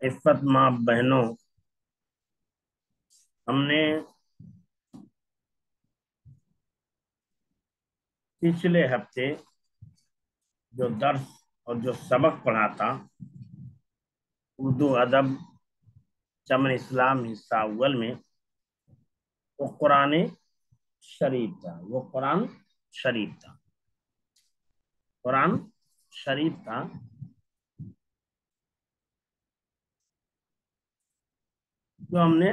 عفت ماں بہنوں، ہم نے پچھلے ہفتے جو درس اور جو سبق پڑھا تھا اردو ادب چمن اسلام حصہ اول میں، وہ قرآن شریف تھا قرآن شریف تھا جو ہم نے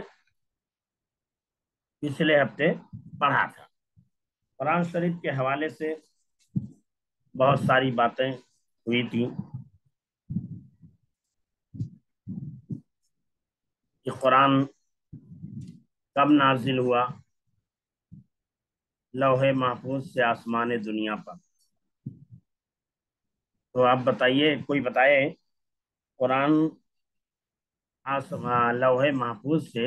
پچھلے ہفتے پڑھا تھا۔ قرآن شریف کے حوالے سے بہت ساری باتیں ہوئی تھی کہ قرآن کب نازل ہوا، لوح محفوظ سے آسمان دنیا پر۔ تو آپ بتائیے، کوئی بتائے قرآن لوح محفوظ سے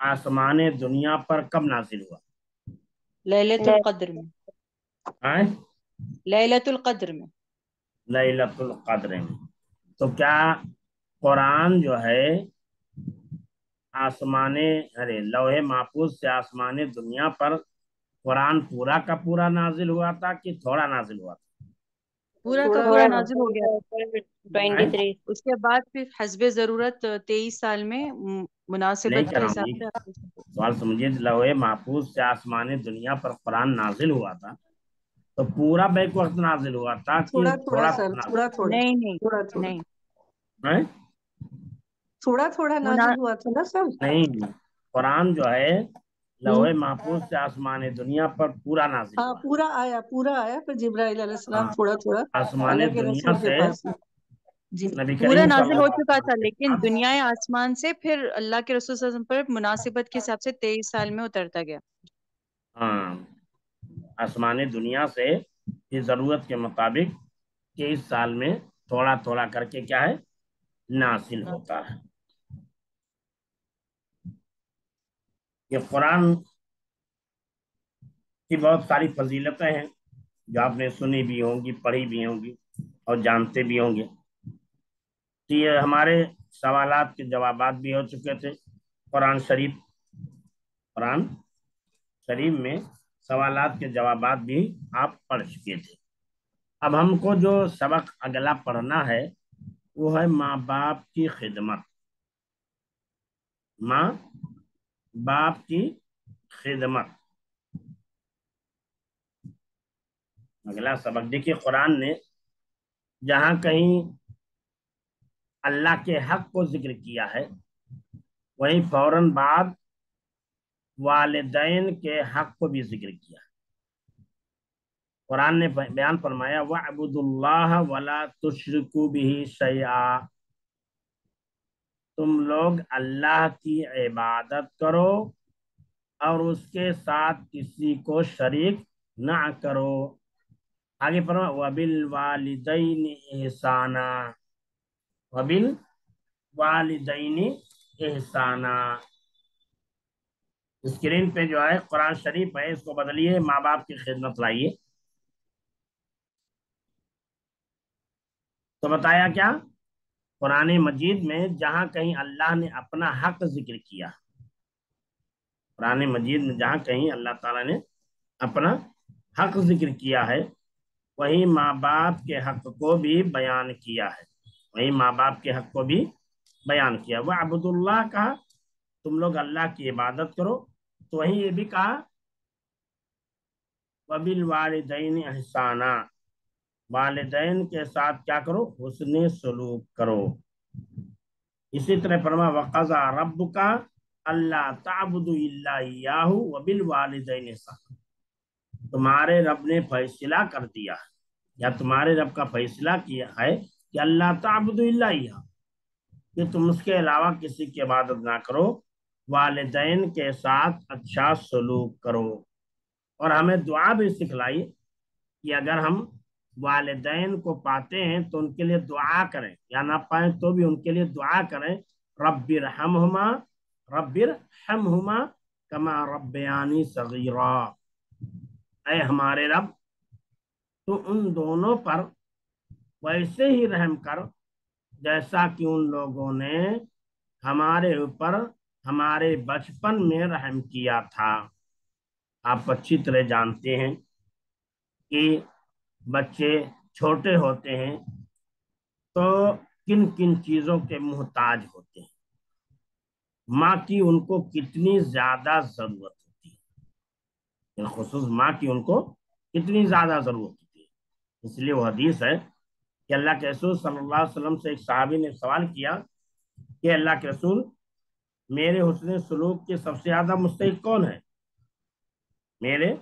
آسمان دنیا پر کب نازل ہوا؟ لیلۃ القدر میں لیلۃ القدر میں لیلۃ القدر میں۔ تو کیا قرآن جو ہے لوح محفوظ سے آسمان دنیا پر قرآن پورا کا پورا نازل ہوا تھا کہ تھوڑا نازل ہوا تھا؟ پورا کا پورا نازل ہو گیا۔ 23 اس کے بعد پھر حسب ضرورت 23 سال میں مناسبت کے حساب سے سوال سمجھیے، لوح محفوظ سے آسمان دنیا پر قرآن نازل ہوا تھا تو پورا بیک وقت نازل ہوا تھا کہ تھوڑا تھوڑا نازل ہوا تھا نا سر؟ نہیں، قرآن جو ہے لوح محفوظ سے آسمان دنیا پر پورا نازل ہوا، پورا آیا پھر جبرائیل علیہ السلام تھوڑا آسمان دنیا سے پورا نازل ہو چکا تھا، لیکن دنیا آسمان سے پھر اللہ کے رسول صلی اللہ علیہ وسلم پر مناسبت کے حساب سے 23 سال میں اترتا گیا۔ آسمان دنیا سے ضرورت کے مطابق 23 سال میں تھوڑا تھوڑا کر کے کیا ہے نازل ہوتا ہے۔ یہ قرآن کی بہت ساری فضیلتیں ہیں جو آپ نے سنی بھی ہوں گی، پڑھی بھی ہوں گی اور جانتے بھی ہوں گے۔ تو یہ ہمارے سوالات کے جوابات بھی ہو چکے تھے۔ قرآن شریف میں سوالات کے جوابات بھی آپ پڑھ چکے تھے۔ اب ہم کو جو سبق اگلا پڑھنا ہے وہ ہے ماں باپ کی خدمت۔ ماں باپ کی خدمت اگلا سبق۔ دیکھیے، قرآن نے جہاں کہیں اللہ کے حق کو ذکر کیا ہے وہیں فوراً بعد والدین کے حق کو بھی ذکر کیا۔ قرآن نے بیان فرمایا وَاعْبُدُوا اللَّهَ وَلَا تُشْرِكُوا بِهِ شَيْئًا، تم لوگ اللہ کی عبادت کرو اور اس کے ساتھ کسی کو شریک نہ کرو۔ آگے فرمایا وَبِالْوَالِدَيْنِ إِحْسَانًا، وَبِالْوَالِدَيْنِ إِحْسَانًا۔ اسکرین پہ جو ہے قرآن شریف ہے، اس کو بدلیے، ماں باپ کی خدمت لائیے۔ تو بتایا کیا؟ قرآن مجید میں جہاں کہیں اللہ نے اپنا حق ذکر کیا، قرآن مجید میں جہاں کہیں اللہ تعالیٰ نے اپنا حق ذکر کیا ہے وہی ماں باپ کے حق کو بھی بیان کیا ہے، وَاعْبُدُوا اللَّهَ کہا، تم لوگ اللہ کی عبادت کرو، تو وہیں یہ بھی کہا وَبِالْوَالِدَيْنِ إِحْسَانًا، والدین کے ساتھ کیا کرو؟ حسن سلوک کرو۔ اسی طرح فرمایا وَقَضَىٰ رَبُّكَ أَلَّا تَعْبُدُوا إِلَّا إِيَّاهُ وَبِالْوَالِدَيْنِ إِحْسَانًا، تمہارے رب نے فیصلہ کر دیا یا تمہارے رب کا فیصلہ کیا ہے کہ اللہ تعبدوا الا ایہ، کہ تم اس کے علاوہ کسی کی عبادت نہ کرو، والدین کے ساتھ اچھا سلوک کرو۔ اور ہمیں دعا بھی سکھلائی کہ اگر ہم والدین کو پاتے ہیں تو ان کے لیے دعا کریں، یا نہ پائیں تو بھی ان کے لیے دعا کریں، رب ارحمہما کما ربیانی صغیرا، اے ہمارے رب تو ان دونوں پر ویسے ہی رحم کر جیسا کہ ان لوگوں نے ہمارے اوپر ہمارے بچپن میں رحم کیا تھا۔ آپ اچھی طرح جانتے ہیں کہ بچے چھوٹے ہوتے ہیں تو کن کن چیزوں کے محتاج ہوتے ہیں، ماں کی ان کو کتنی زیادہ ضرورت ہوتی ہے، خصوص ماں کی ان کو کتنی زیادہ ضرورت ہوتی ہے۔ اس لیے وہ حدیث ہے کہ اللہ کے رسول صلی اللہ علیہ وسلم سے ایک صحابی نے سوال کیا کہ اللہ کے رسول، میرے حسن سلوک کے سب سے زیادہ مستحق کون ہے؟ میرے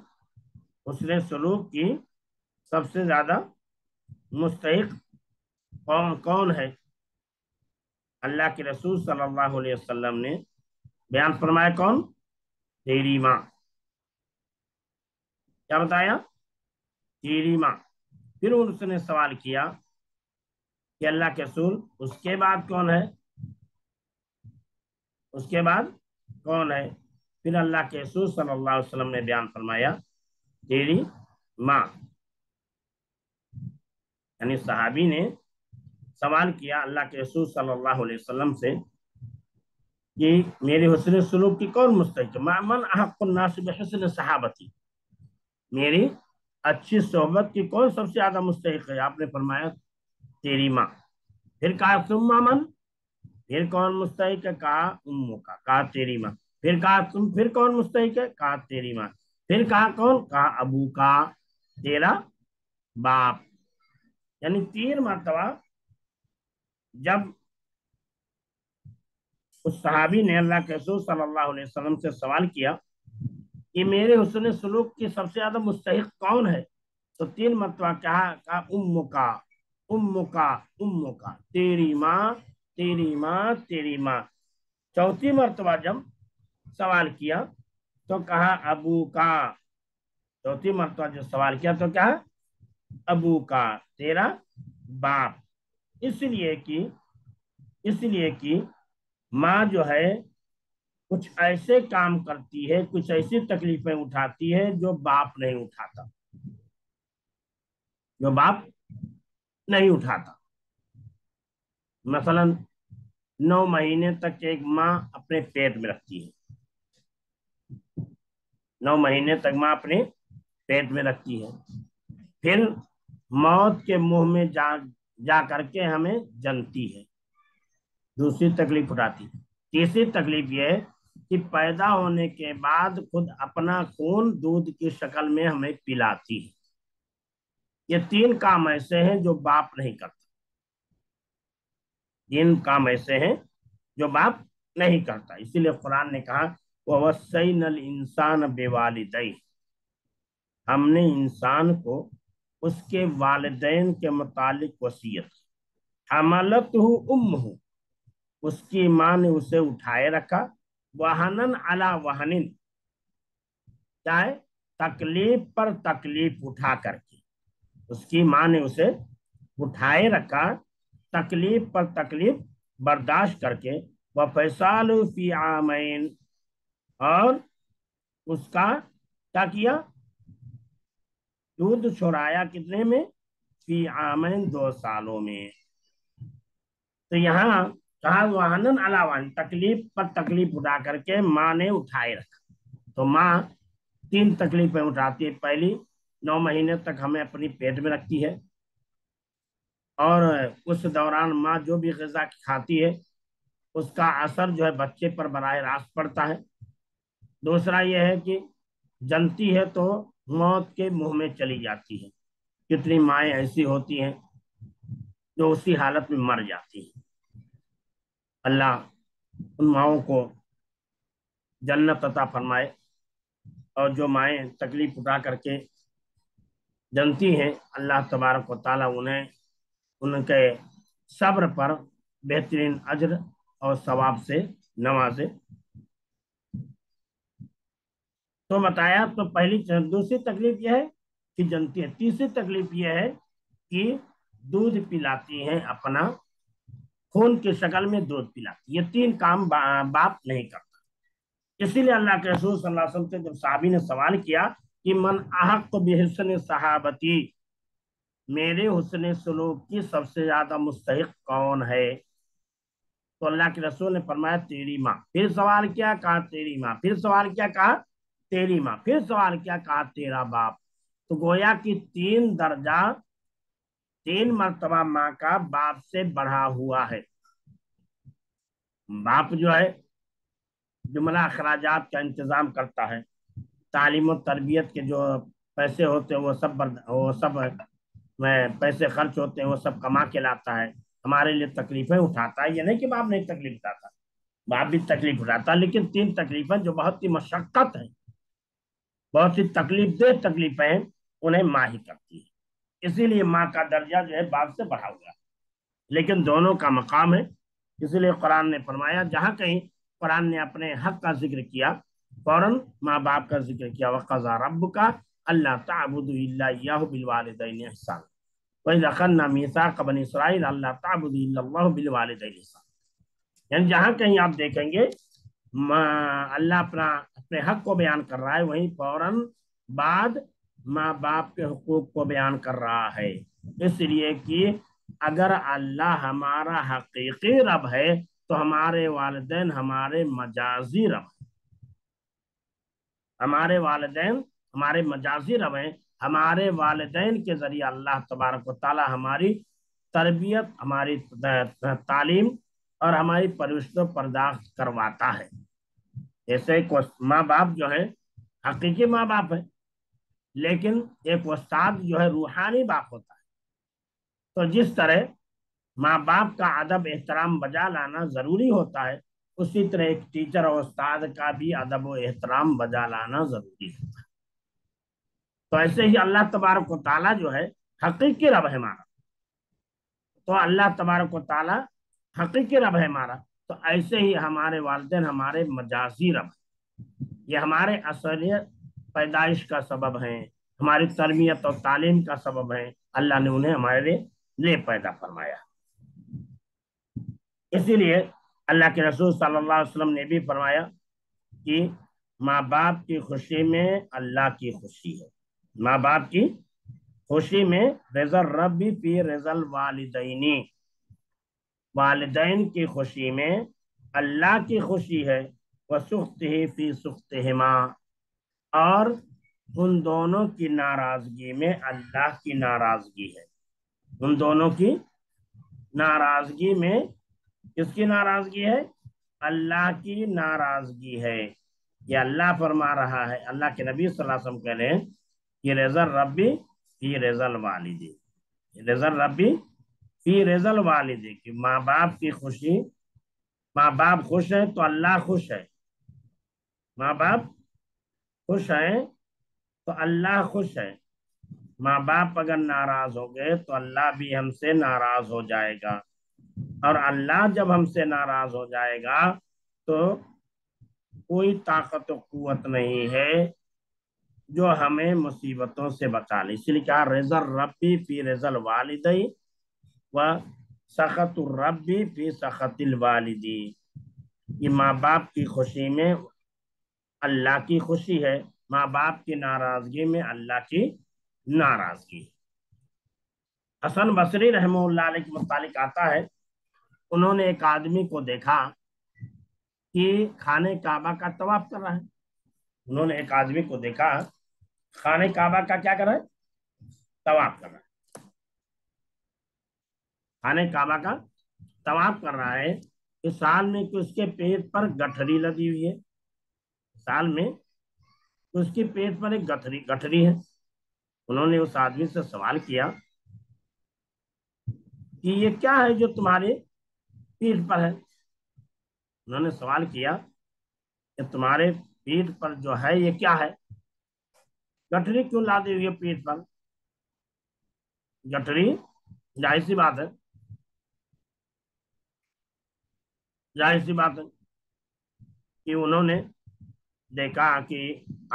حسن سلوک کی سب سے زیادہ مستحق کون ہے؟ اللہ کے رسول صلی اللہ علیہ وسلم نے بیان فرمایا، کون؟ تیری ماں۔ کیا بتایا؟ تیری ماں۔ پھر اس نے سوال کیا کہ اللہ کے رسول اس کے بعد کون ہے؟ اس کے بعد کون ہے؟ پھر اللہ کے رسول صلی اللہ علیہ وسلم نے بیان فرمایا، تیری ماں۔ یعنی صحابی نے سوال کیا اللہ کے رسول صلی اللہ علیہ وسلم سے کہ میرے حسن سلوک کی کون مستحق ہے؟ من احق الناس بحسن صحابتی، میری اچھی صحبت کی کون سب سے زیادہ مستحق ہے؟ آپ نے فرمایا تیری ماں۔ پھر کہا ثم من، پھر کون مستحق ہے؟ کہا امو کا، کہا تیری ماں۔ پھر کہا تم پھر کون مستحق ہے؟ کہا تیری ماں۔ پھر کہا کون؟ کہا ابو کا، تیرا باپ۔ یعنی 3 مرتبہ جب اس صحابی نے اللہ کے رسول صلی اللہ علیہ وسلم سے سوال کیا کہ میرے حسن سلوک کی سب سے زیادہ مستحق کون ہے، تو 3 مرتبہ کہا ام کا، ام کا، ام کا، تیری ماں، تیری ماں، تیری ماں۔ 4تھی مرتبہ جب سوال کیا تو کہا ابو کا، 4تھی مرتبہ جو سوال کیا تو کہا ابو کا، تیرا باپ۔ اس لیے کہ ماں جو ہے کچھ ایسے کام کرتی ہے، کچھ ایسی تکلیفیں اٹھاتی ہے جو باپ نہیں اٹھاتا، جو باپ نہیں اٹھاتا۔ مثلا 9 مہینے تک ایک ماں اپنے پیٹ میں رکھتی ہے، 9 مہینے تک ماں اپنے پیٹ میں رکھتی ہے، پھر موت کے منہ میں جا کر کے ہمیں جنتی ہے، دوسری تکلیف اٹھاتی۔ تیسری تکلیف یہ ہے کہ پیدا ہونے کے بعد خود اپنا خون دودھ کی شکل میں ہمیں پلاتی ہے۔ یہ 3 کام ایسے ہیں جو باپ نہیں کرتا، 3 کام ایسے ہیں جو باپ نہیں کرتا۔ اسی لیے قرآن نے کہا وَوَصَّيْنَا الْإِنسَانَ بِوَالِدَيْهِ، ہم نے انسان کو اس کے والدین کے متعلق وصیت، حملتہ امہ، اس کی ماں نے اسے اٹھائے رکھا، وہنن علی وہنن، کیا ہے؟ تکلیف پر تکلیف اٹھا کر کے، اس کی ماں نے اسے اٹھائے رکھا تکلیف پر تکلیف برداشت کر کے، وَفِصَالُهُ فِي عَامَيْنِ، اور اس کا کیا کیا؟ دودھ چھوڑایا کتنے میں؟ فی عامین، 2 سالوں میں۔ تو یہاں کہا وہنن علی وہن، تکلیف پر تکلیف اٹھا کر کے ماں نے اٹھائے رکھا۔ تو ماں 3 تکلیفیں اٹھاتی ہے۔ پہلی 9 مہینے تک ہمیں اپنی پیٹ میں رکھتی ہے، اور اس دوران ماں جو بھی غذا کھاتی ہے اس کا اثر جو ہے بچے پر براہ راست پڑتا ہے۔ دوسرا یہ ہے کہ جنتی ہے تو موت کے منہ میں چلی جاتی ہے، کتنی مائیں ایسی ہوتی ہیں جو اسی حالت میں مر جاتی ہیں۔ اللہ ان ماؤں کو جنت عطا فرمائے، اور جو مائیں تکلیف اٹھا کر کے جنتی ہیں، اللہ تبارک و تعالیٰ انہیں ان کے صبر پر بہترین اجر اور ثواب سے نوازے۔ تو بتایا، تو دوسری تکلیف یہ ہے کہ جنتی ہے، تیسری تکلیف یہ ہے کہ دودھ پلاتی ہیں، اپنا خون کی شکل میں دودھ پلاتی۔ یہ 3 کام باپ نہیں کرتا۔ اسی لیے اللہ کے رسول صلی اللہ علیہ وسلم سے جب صحابی نے سوال کیا کہ من احق بحسن صحابتی، میرے حسن سلوک کی سب سے زیادہ مستحق کون ہے؟ تو اللہ کے رسول نے فرمایا تیری ماں. پھر سوال کیا؟ کہا تیری ماں. پھر سوال کیا؟ کہا تیری ماں. پھر سوال کیا؟ کہا تیرا باپ. تو گویا کی 3 درجہ، 3 مرتبہ ماں کا باپ سے بڑھا ہوا ہے. باپ جو ہے جملہ اخراجات کا انتظام کرتا ہے، تعلیم و تربیت کے جو پیسے ہوتے ہیں وہ سب پیسے خرچ ہوتے ہیں وہ سب کما کے لاتا ہے، ہمارے لیے تکلیفیں اٹھاتا ہے. یہ نہیں کہ باپ نہیں تکلیف اٹھاتا، باپ بھی تکلیف اٹھاتا ہے، لیکن 3 تکلیفیں جو بہت ہی مشقت ہیں، بہت ہی تکلیف دہ تکلیفیں ہیں، انہیں ماں ہی کرتی ہے. اسی لیے ماں کا درجہ جو ہے باپ سے بڑھا ہوا ہے، لیکن دونوں کا مقام ہے. اسی لیے قرآن نے فرمایا، جہاں کہیں قرآن نے اپنے حق کا ذکر کیا فوراً ماں باپ کا ذکر کیا. وَقَضَىٰ رَبُّكَ أَلَّا تَعْبُدُوا إِلَّا إِيَّاهُ وَبِالْوَالِدَيْنِ إِحْسَانًا وَإِذْ أَخَذْنَا مِيثَاقَ بَنِي إِسْرَائِيلَ أَلَّا تَعْبُدُوا إِلَّا اللَّهَ وَبِالْوَالِدَيْنِ إِحْسَانًا. یعنی جہاں کہیں آپ دیکھیں گے اللہ اپنے حق کو بیان کر رہا ہے، وہیں فوراً بعد ماں باپ کے حقوق کو بیان کر رہا ہے. اس لیے کہ اگر اللہ ہمارا حقیقی رب ہے تو ہمارے والدین ہمارے مجازی رب ہیں. ہمارے والدین ہمارے مجازی رب ہیں. ہمارے والدین کے ذریعے اللہ تبارک و تعالی ہماری تربیت، ہماری تعلیم اور ہماری پرورش و پرداخت کرواتا ہے. جیسے ماں باپ جو ہے حقیقی ماں باپ ہے، لیکن ایک استاد جو ہے روحانی باپ ہوتا ہے. تو جس طرح ماں باپ کا ادب احترام بجا لانا ضروری ہوتا ہے، اسی طرح ایک ٹیچر اور استاد کا بھی ادب و احترام بجا لانا ضروری ہوتا ہے. تو ایسے ہی اللہ تبارک و تعالیٰ جو ہے حقیقی رب ہے ہمارا. تو اللہ تبارک و تعالیٰ حقیقی رب ہے ہمارا، تو ایسے ہی ہمارے والدین ہمارے مجازی رب ہیں. یہ ہمارے اصل پیدائش کا سبب ہیں، ہماری تربیت اور تعلیم کا سبب ہیں. اللہ نے انہیں ہمارے لیے پیدا فرمایا. اسی لیے اللہ کے رسول صلی اللہ علیہ وسلم نے بھی فرمایا کہ ماں باپ کی خوشی میں اللہ کی خوشی ہے. ماں باپ کی خوشی میں رضا الرب فی رضا الوالدین، والدین کی خوشی میں اللہ کی خوشی ہے. وسخطہ فی سخطہما، اور ان دونوں کی ناراضگی میں اللہ کی ناراضگی ہے. ان دونوں کی ناراضگی میں کس کی ناراضگی ہے؟ اللہ کی ناراضگی ہے. یہ اللہ فرما رہا ہے، اللہ کے نبی صلی اللہ علیہ وسلم کہہ رہے ہیں کہ رضا ربی فی رضا الوالدی، رضا ربی فی رضا الوالدی، کہ ماں باپ کی خوشی، ماں باپ خوش ہیں تو اللہ خوش ہے. ماں باپ خوش ہیں تو اللہ خوش ہے. ماں باپ اگر ناراض ہو گئے تو اللہ بھی ہم سے ناراض ہو جائے گا، اور اللہ جب ہم سے ناراض ہو جائے گا تو کوئی طاقت و قوت نہیں ہے جو ہمیں مصیبتوں سے بچا لے. اس لیے کہا رضا ربی فی رضا الوالدی و سخط الربی فی سخط الوالدی. یہ ماں باپ کی خوشی میں اللہ کی خوشی ہے، ماں باپ کی ناراضگی میں اللہ کی ناراضگی. حسن بصری رحمہ اللہ علیہ کے متعلق آتا ہے، انہوں نے ایک آدمی کو دیکھا کہ خانہ کعبہ کا طواف کر رہا ہے. انہوں نے ایک آدمی کو دیکھا خانہ کعبہ کا کیا کر رہا ہے؟ طواف کر رہا ہے. خانہ کعبہ کا طواف کر رہا ہے. اس سال میں کہ اس کے پیٹ پر گٹھڑی لگی ہوئی ہے، سال میں اس کے پیٹ پر ایک گٹھڑی ہے. انہوں نے اس آدمی سے سوال کیا کہ یہ کیا ہے جو تمہارے پیٹ پر ہے؟ انہوں نے سوال کیا کہ تمہارے پیٹ پر جو ہے یہ کیا ہے؟ گٹھڑی کیوں لا دی ہوئی ہے پیٹ پر؟ گٹھڑی ظاہر سی بات ہے، ظاہر سی بات ہے کہ انہوں نے دیکھا کہ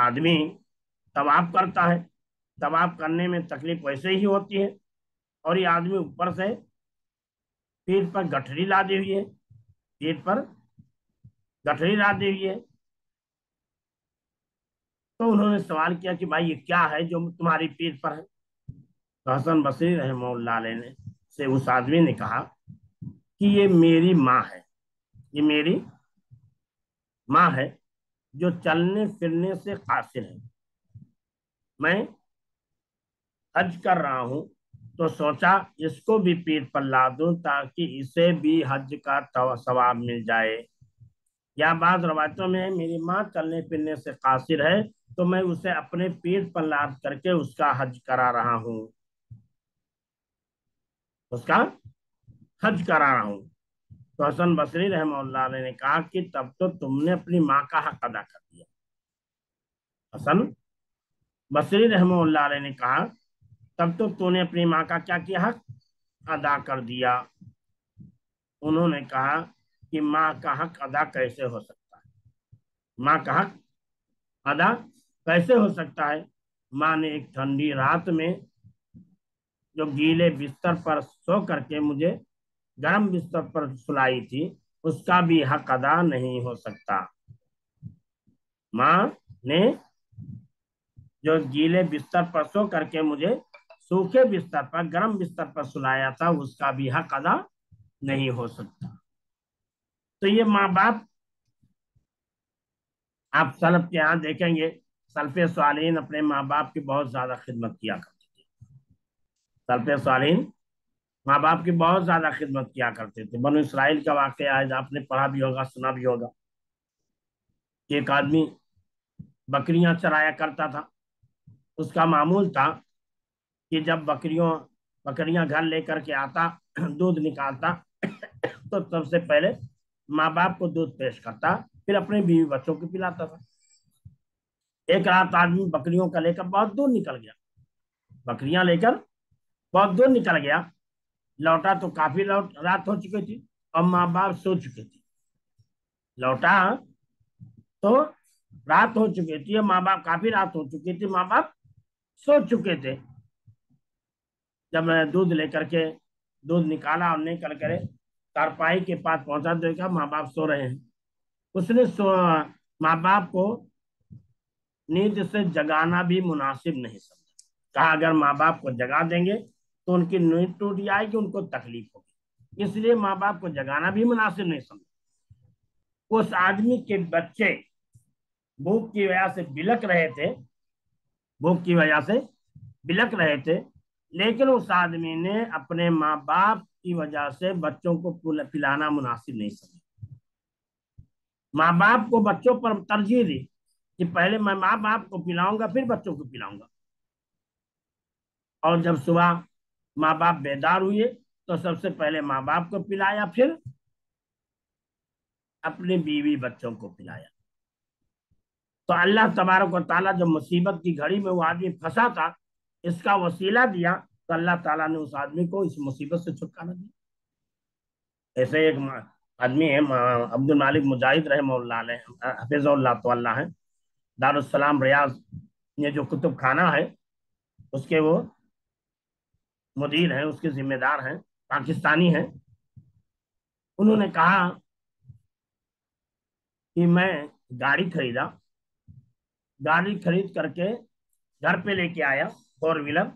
آدمی طواف کرتا ہے، طواف کرنے میں تکلیف ویسے ہی ہوتی ہے، اور یہ آدمی اوپر سے پیٹ پر گٹھڑی لا دی ہوئی ہے، پیٹ پر گٹھڑی لا دی ہوئی ہے. تو انہوں نے سوال کیا کہ بھائی یہ کیا ہے جو تمہاری پیٹ پر ہے؟ تو حسن بصری رحمہ اللہ علیہ نے سے اس آدمی نے کہا کہ یہ میری ماں ہے، یہ میری ماں ہے جو چلنے پھرنے سے قاصر ہے، میں حج کر رہا ہوں تو سوچا اس کو بھی پیٹ پر لا دوں تاکہ اسے بھی حج کا ثواب مل جائے، یا بعض روایتوں میں میری ماں چلنے پھرنے سے قاصر ہے تو میں اسے اپنے پیٹ پر لاد کر کے اس کا حج کرا رہا ہوں، اس کا حج کرا رہا ہوں۔ تو حسن بصری رحمہ اللہ علیہ نے کہا کہ تب تو تم نے اپنی ماں کا حق ادا کر دیا۔ حسن بصری رحمہ اللہ علیہ نے کہا تب تو نے اپنی ماں کا کیا کیا، حق ادا کر دیا۔ انہوں نے کہا کہ ماں کا حق ادا کیسے ہو سکتا ہے، ماں کا حق ادا کیسے ہو سکتا ہے؟ ماں نے ایک ٹھنڈی رات میں جو گیلے بستر پر سو کر کے مجھے گرم بستر پر سلائی تھی، اس کا بھی حق ادا نہیں ہو سکتا۔ ماں نے جو گیلے بستر پر سو کر کے مجھے سوکھے بستر پر گرم بستر پر سلایا تھا، اس کا بھی حق ادا نہیں ہو سکتا۔ تو یہ ماں باپ آپ سلف کے یہاں دیکھیں گے، سلف صالحین اپنے ماں باپ کی بہت زیادہ خدمت کیا کرتے تھے، سلف صالحین ماں باپ کی بہت زیادہ خدمت کیا کرتے تھے۔ بنو اسرائیل کا واقعہ ہے، آپ نے پڑھا بھی ہوگا، سنا بھی ہوگا، کہ ایک آدمی بکریاں چرایا کرتا تھا، اس کا معمول تھا کہ جب بکریاں گھر لے کر کے آتا، دودھ نکالتا تو سب سے پہلے ماں باپ کو دودھ پیش کرتا، پھر اپنے بیوی بچوں کو پلاتا تھا۔ ایک رات آدمی بکریوں کا لے کر بہت دور نکل گیا، بکریاں لے کر بہت دور نکل گیا، لوٹا تو کافی رات ہو چکی تھی اور ماں باپ سو چکے تھے، لوٹا تو رات ہو چکی تھی، ماں باپ کافی رات ہو چکی تھی، ماں باپ سو چکے تھے۔ جب میں دودھ لے کر کے دودھ نکالا اور نکل کر تارپائی کے پاس پہنچا، دیکھا ماں باپ سو رہے ہیں۔ اس نے ماں باپ کو نیند سے جگانا بھی مناسب نہیں سمجھا، کہا اگر ماں باپ کو جگا دیں گے تو ان کی نیند ٹوٹ جائے گی، ان کو تکلیف ہوگی، اس لیے ماں باپ کو جگانا بھی مناسب نہیں سمجھا۔ اس آدمی کے بچے بھوک کی وجہ سے بلک رہے تھے، بھوک کی وجہ سے بلک رہے تھے، لیکن اس آدمی نے اپنے ماں باپ کی وجہ سے بچوں کو پلانا مناسب نہیں سمجھا، ماں باپ کو بچوں پر ترجیح دی کہ پہلے میں ماں باپ کو پلاؤں گا پھر بچوں کو پلاؤں گا۔ اور جب صبح ماں باپ بیدار ہوئے تو سب سے پہلے ماں باپ کو پلایا، پھر اپنی بیوی بچوں کو پلایا۔ تو اللہ تبارک و تعالیٰ جب مصیبت کی گھڑی میں وہ آدمی پھنسا تھا، اس کا وسیلہ دیا تو اللہ تعالیٰ نے اس آدمی کو اس مصیبت سے چھٹکارا دیا۔ ایسے ایک آدمی ہے عبد المالک مجاہد رحمہ اللہ علیہ، حفظ اللہ تو اللہ ہے، دارالسلام ریاض یہ جو کتب خانہ ہے اس کے وہ مدیر ہیں، اس کے ذمہ دار ہیں، پاکستانی ہیں۔ انہوں نے کہا کہ میں گاڑی خریدا، گاڑی خرید کر کے گھر پہ لے کے آیا، 4 ویلر۔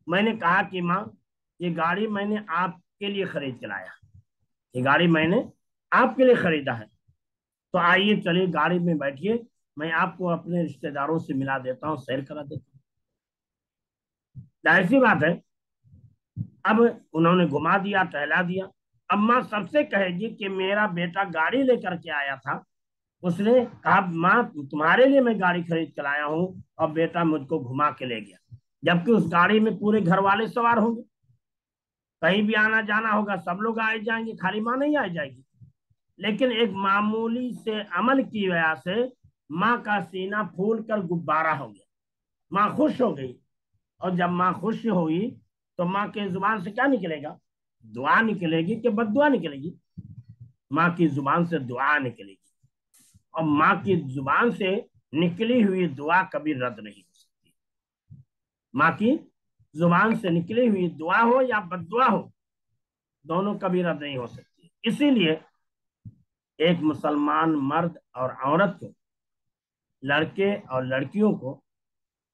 میں نے کہا کہ ماں یہ گاڑی میں نے آپ کے لیے خرید کے لایا، یہ گاڑی میں نے آپ کے لیے خریدا ہے، تو آئیے چلیے گاڑی میں بیٹھیے، میں آپ کو اپنے رشتہ داروں سے ملا دیتا ہوں، سیر کرا دیتا ہوں۔ ظاہر سی بات ہے، اب انہوں نے گھما دیا، ٹہلا دیا۔ اب ماں سب سے کہے گی کہ میرا بیٹا گاڑی لے کر کے آیا تھا، اس نے کہا ماں تمہارے لیے میں گاڑی خرید کر لایا ہوں اور بیٹا مجھ کو گھما کے لے گیا، جبکہ اس گاڑی میں پورے گھر والے سوار ہوں گے، کہیں بھی آنا جانا ہوگا سب لوگ آئے جائیں گے، خالی ماں نہیں آئی جائے گی۔ لیکن ایک معمولی سے عمل کی وجہ سے ماں کا سینہ پھول کر غبارہ ہو گیا، ماں خوش ہو گئی، اور جب ماں خوش ہوئی تو ماں کے زبان سے کیا نکلے گا؟ دعا نکلے گی کہ بد دعا نکلے گی؟ ماں کی زبان سے دعا نکلے گی، اور ماں کی زبان سے نکلی ہوئی دعا کبھی رد نہیں ہو سکتی۔ ماں کی زبان سے نکلی ہوئی دعا ہو یا بد دعا ہو، دونوں کبھی رد نہیں ہو سکتی۔ اسی لیے ایک مسلمان مرد اور عورت کو، لڑکے اور لڑکیوں کو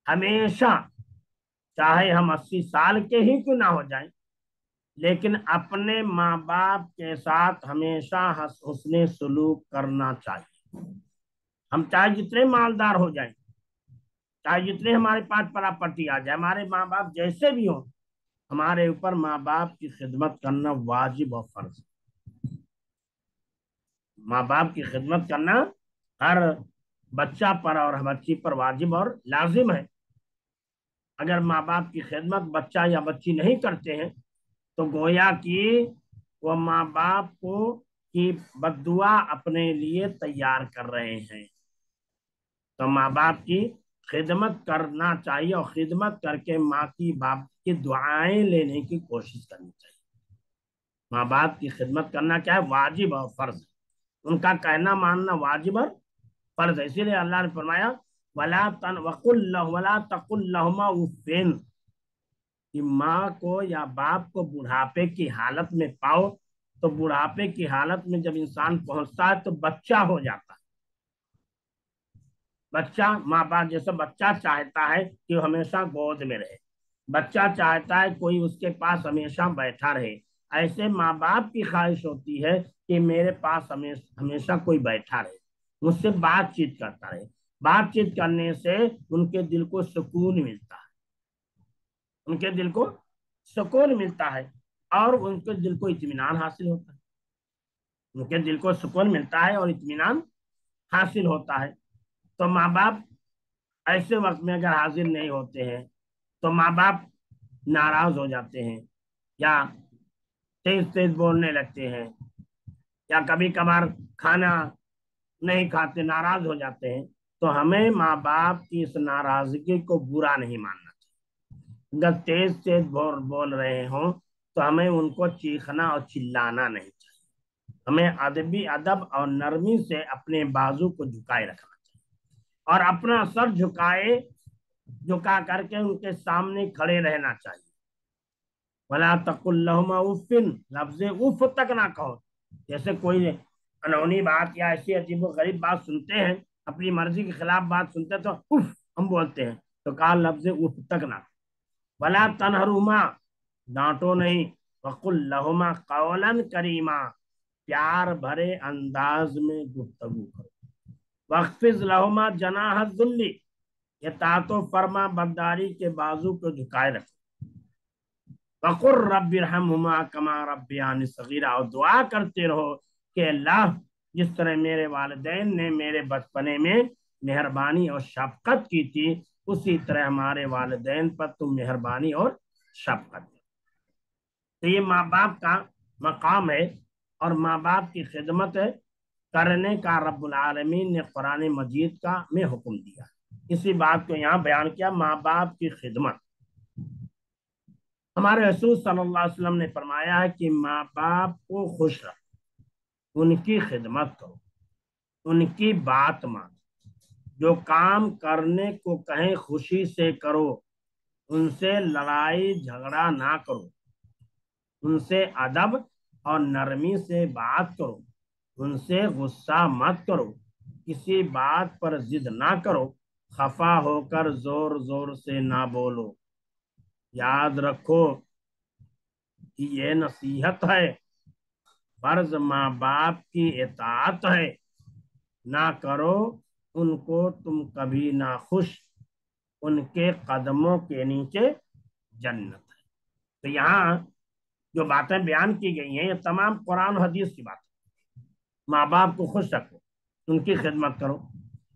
ہمیشہ چاہے ہم 80 سال کے ہی کیوں نہ ہو جائیں، لیکن اپنے ماں باپ کے ساتھ ہمیشہ حسن سلوک کرنا چاہیے۔ ہم چاہے جتنے مالدار ہو جائیں، چاہے جتنے ہمارے پاس پراپرٹی آ جائے، ہمارے ماں باپ جیسے بھی ہوں، ہمارے اوپر ماں باپ کی خدمت کرنا واجب اور فرض ہے۔ ماں باپ کی خدمت کرنا ہر بچہ پر اور بچی پر واجب اور لازم ہے۔ اگر ماں باپ کی خدمت بچہ یا بچی نہیں کرتے ہیں تو گویا کہ وہ ماں باپ کی بد دعا اپنے لیے تیار کر رہے ہیں۔ تو ماں باپ کی خدمت کرنا چاہیے، اور خدمت کر کے ماں کی باپ کی دعائیں لینے کی کوشش کرنی چاہیے۔ ماں باپ کی خدمت کرنا کیا ہے؟ واجب اور فرض ہے۔ ان کا کہنا ماننا واجب اور فرض ہے۔ اسی لیے اللہ نے فرمایا ولا تقل لهما اف، کہ ماں کو یا باپ کو بڑھاپے کی حالت میں پاؤ، تو بڑھاپے کی حالت میں جب انسان پہنچتا ہے تو بچہ ہو جاتا ہے۔ بچہ ماں باپ جیسے بچہ چاہتا ہے کہ وہ ہمیشہ گود میں رہے، بچہ چاہتا ہے کوئی اس کے پاس ہمیشہ بیٹھا رہے، ایسے ماں باپ کی خواہش ہوتی ہے کہ میرے پاس ہمیشہ کوئی بیٹھا رہے، مجھ سے بات چیت کرتا رہے۔ بات چیت کرنے سے ان کے دل کو سکون ملتا ہے، ان کے دل کو سکون ملتا ہے، اور ان کے دل کو اطمینان حاصل ہوتا ہے، ان کے دل کو سکون ملتا ہے اور اطمینان حاصل ہوتا ہے۔ تو ماں باپ ایسے وقت میں اگر حاضر نہیں ہوتے ہیں تو ماں باپ ناراض ہو جاتے ہیں، یا تیز تیز بولنے لگتے ہیں، یا کبھی کبھار کھانا نہیں کھاتے، ناراض ہو جاتے ہیں۔ تو ہمیں ماں باپ کی اس ناراضگی کو برا نہیں ماننا چاہیے۔ اگر تیز تیز بول رہے ہوں تو ہمیں ان کو چیخنا اور چلانا نہیں چاہیے۔ ہمیں ادب اور نرمی سے اپنے بازو کو جھکائے رکھنا چاہیے، اور اپنا سر جھکا کر کے ان کے سامنے کھڑے رہنا چاہیے۔ ولا تقل لهما اف، لفظ اف تک نہ کہو۔ جیسے کوئی انہونی بات یا ایسی عجیب و غریب بات سنتے ہیں، اپنی مرضی کے خلاف بات سنتے ہیں تو اف ہم بولتے ہیں، تو کہا لفظ اف تک نہ۔ ولا تنہرهما، ڈانٹو نہیں، وقل لهما قولا کریما، پیار بھرے انداز میں گفتگو کرو۔ واخفض لهما جناح الذل، اطاعت و فرما برداری کے بازو کو جھکائے رکھو۔ وقل رب ارحمهما كما ربياني صغيرا، اور دعا کرتے رہو کہ اللہ جس طرح میرے والدین نے میرے بچپنے میں مہربانی اور شفقت کی تھی، اسی طرح ہمارے والدین پر تم مہربانی اور شفقت کرو۔ تو یہ ماں باپ کا مقام ہے، اور ماں باپ کی خدمت کرنے کا رب العالمین نے قرآن مجید میں حکم دیا۔ اسی بات کو یہاں بیان کیا، ماں باپ کی خدمت۔ ہمارے رسول صلی اللہ علیہ وسلم نے فرمایا ہے کہ ماں باپ کو خوش رکھو، ان کی خدمت کرو، ان کی بات مانو، جو کام کرنے کو کہیں خوشی سے کرو، ان سے لڑائی جھگڑا نہ کرو، ان سے ادب اور نرمی سے بات کرو، ان سے غصہ مت کرو، کسی بات پر ضد نہ کرو، خفا ہو کر زور زور سے نہ بولو۔ یاد رکھو کہ یہ نصیحت ہے، فرض ماں باپ کی اطاعت ہے، نہ کرو ان کو تم کبھی نہ خوش، ان کے قدموں کے نیچے جنت ہے۔ تو یہاں جو باتیں بیان کی گئی ہیں یہ تمام قرآن و حدیث کی باتیں۔ ماں باپ کو خوش رکھو، ان کی خدمت کرو،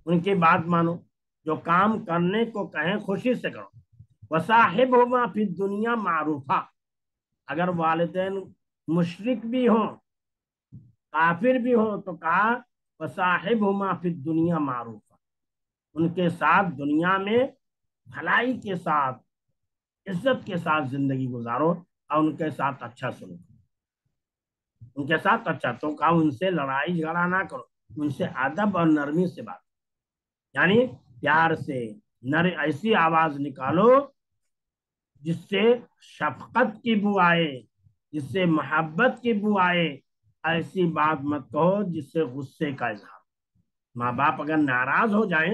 ان کی بات مانو، جو کام کرنے کو کہیں خوشی سے کرو۔ وصاحبہما فی الدنیا معروفا، اگر والدین مشرک بھی ہوں، کافر بھی ہوں، تو کہا وصاحبہما فی الدنیا معروفا، ان کے ساتھ دنیا میں بھلائی کے ساتھ، عزت کے ساتھ زندگی گزارو، اور ان کے ساتھ اچھا سلوک، ان کے ساتھ اچھا۔ تو کہا ان سے لڑائی جھگڑا نہ کرو، ان سے ادب اور نرمی سے بات، یعنی پیار سے ایسی آواز نکالو جس سے شفقت کی بو آئے، جس سے محبت کی بو آئے، ایسی بات مت کہو جس سے غصے کا اظہار۔ ماں باپ اگر ناراض ہو جائیں